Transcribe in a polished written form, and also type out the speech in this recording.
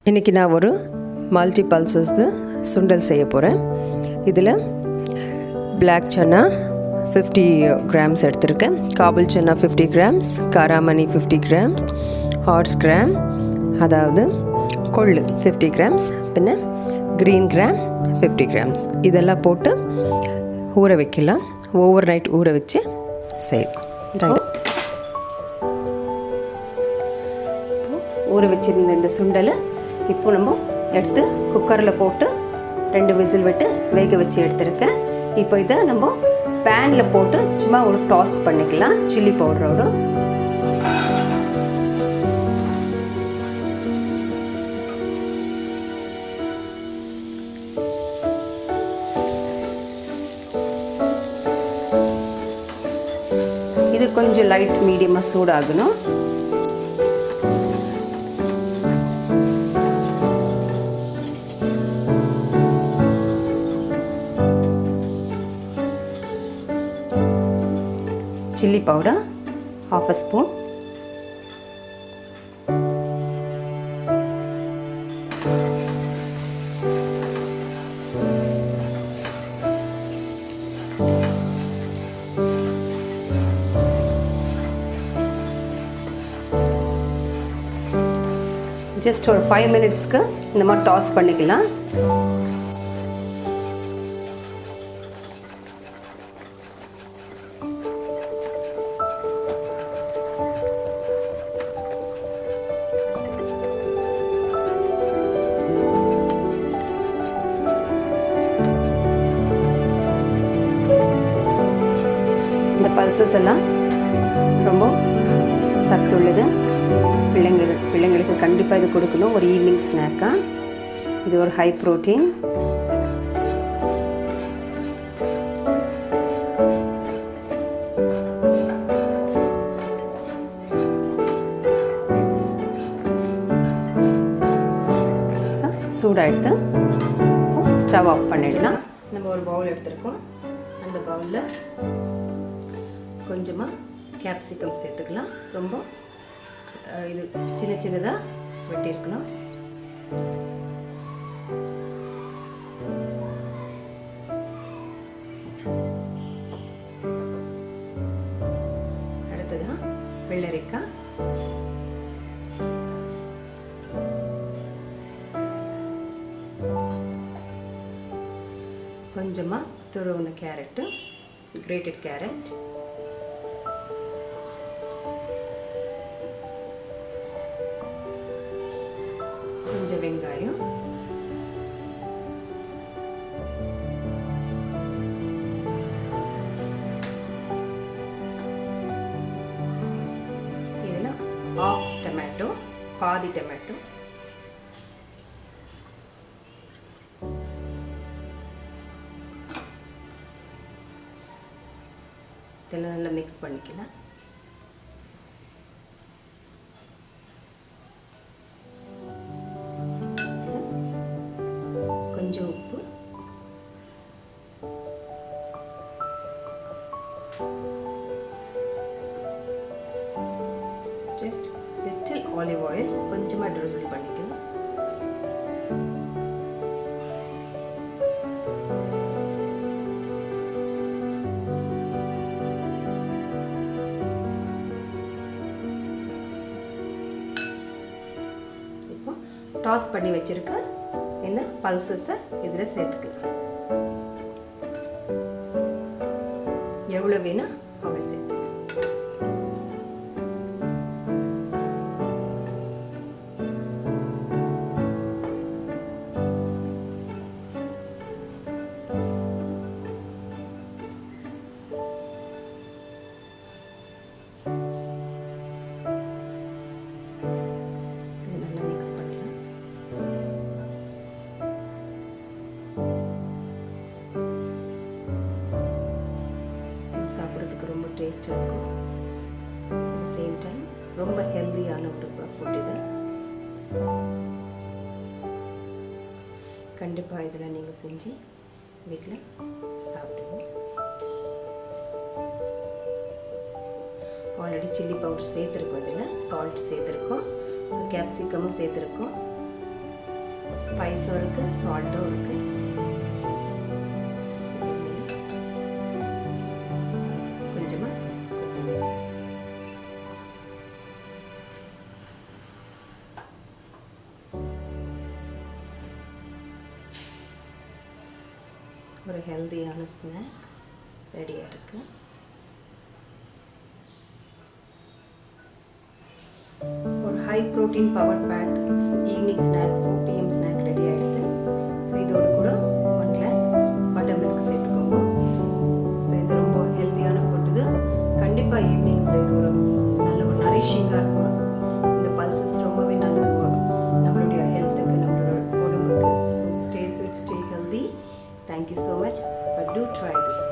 இன்றைக்கி நான் ஒரு மல்டி பல்சஸ் சுண்டல் செய்ய போகிறேன். இதில் பிளாக் சன்னா 50 கிராம்ஸ் எடுத்திருக்கேன், காபுல் சன்னா 50 கிராம்ஸ், காராமணி 50 கிராம்ஸ், ஹார்ஸ் கிராம் அதாவது கொள்ளு 50 கிராம்ஸ், பின்ன க்ரீன் கிராம் 50 கிராம்ஸ். இதெல்லாம் போட்டு ஊற வைக்கலாம். ஓவர் நைட் ஊற வச்சு செய்யலாம். ஊற வச்சுருந்த இந்த சுண்டலை இப்போ நம்ம எடுத்து குக்கரில் போட்டு 2 விசில் விட்டு வேக வச்சு எடுத்துருக்கேன். இப்போ இதை நம்ம பேனில் போட்டு சும்மா ஒரு டாஸ் பண்ணிக்கலாம் சில்லி பவுடரோடு. இது கொஞ்சம் லைட் மீடியமாக சூடாகணும். சில்லி பவுடர் 1/2 ஸ்பூன், ஜஸ்ட் ஒரு 5 மினிட்ஸ்க்கு இந்த மாதிரி டாஸ் பண்ணிக்கலாம். இந்த பல்சஸ் எல்லாம் ரொம்ப சத்துள்ளது. பிள்ளைங்களுக்கு கண்டிப்பாக இது கொடுக்கணும், ஒரு ஈவினிங் ஸ்நாக்காக. இது ஒரு ஹை ப்ரோட்டீன். சூடாக ஸ்டவ் ஆஃப் பண்ணிடலாம். நம்ம ஒரு பவுல் எடுத்துருக்கோம். அந்த பவுலில் கொஞ்சமாக கேப்சிகம் சேர்த்துக்கலாம். ரொம்ப இது சின்ன சின்னதாக வெட்டியிருக்கணும். அடுத்ததான் வெள்ளரிக்காய், கொஞ்சமாக துருவின கேரட்டு, கிரேட்டட் கேரட், கொஞ்சம் வெங்காயம், இதெல்லாம் 1/2 டொமேட்டோ, பாதி டொமேட்டோ, இதெல்லாம் நல்லா மிக்ஸ் பண்ணிக்கலாம். கொஞ்சம் உப்பு, ஜஸ்ட் லிட்டில் ஆலிவ் ஆயில் கொஞ்சமாக ட்ரிசில் பண்ணிக்கலாம். இப்போ டாஸ் பண்ணி வச்சிருக்க இந்த பல்சஸை இதில் சேர்த்துக்கலாம். எவ்வளோ வேணும் அவ்வளோ சேர்த்துக்கலாம். இது நல்லா மிக்ஸ் பண்ணலாம். சாப்பிட்றதுக்கு ரொம்ப டேஸ்ட்டாக இருக்கும். அட் த சேம் டைம் ரொம்ப ஹெல்தியான ஒரு ஃபுட் இது. கண்டிப்பாக இதில் நீங்கள் செஞ்சு வீட்டில் சாப்பிடுங்க. ஆல்ரெடி சில்லி பவுடர் சேர்த்துருக்கோம், இதில் சால்ட் சேர்த்துருக்கோம், ஸோ கேப்சிகமும் சேர்த்துருக்கோம். ஸ்பைஸும் இருக்குது, சால்ட்டும் இருக்குது. கொஞ்சமாக ஒரு ஹெல்தியான ஸ்நாக் ரெடியாக இருக்குது. ஒரு high protein power pack evening snack 4 PM snack ready ஆகிடுது. ஸோ இதோடு கூட 1 கிளாஸ் பட்டர் மில்க் சேர்த்துக்கோங்க. ஸோ இது ரொம்ப ஹெல்த்தியான ஃபுட். இது கண்டிப்பாக ஈவினிங்ஸில் இது ஒரு நல்ல ஒரு நரிஷிங்காக இருக்கும். இந்த பல்சஸ் ரொம்பவே நல்லது நம்மளுடைய ஹெல்த்துக்கு, நம்மளோட உடம்புக்கு. So stay fit, stay healthy. Thank you so much, but do try this.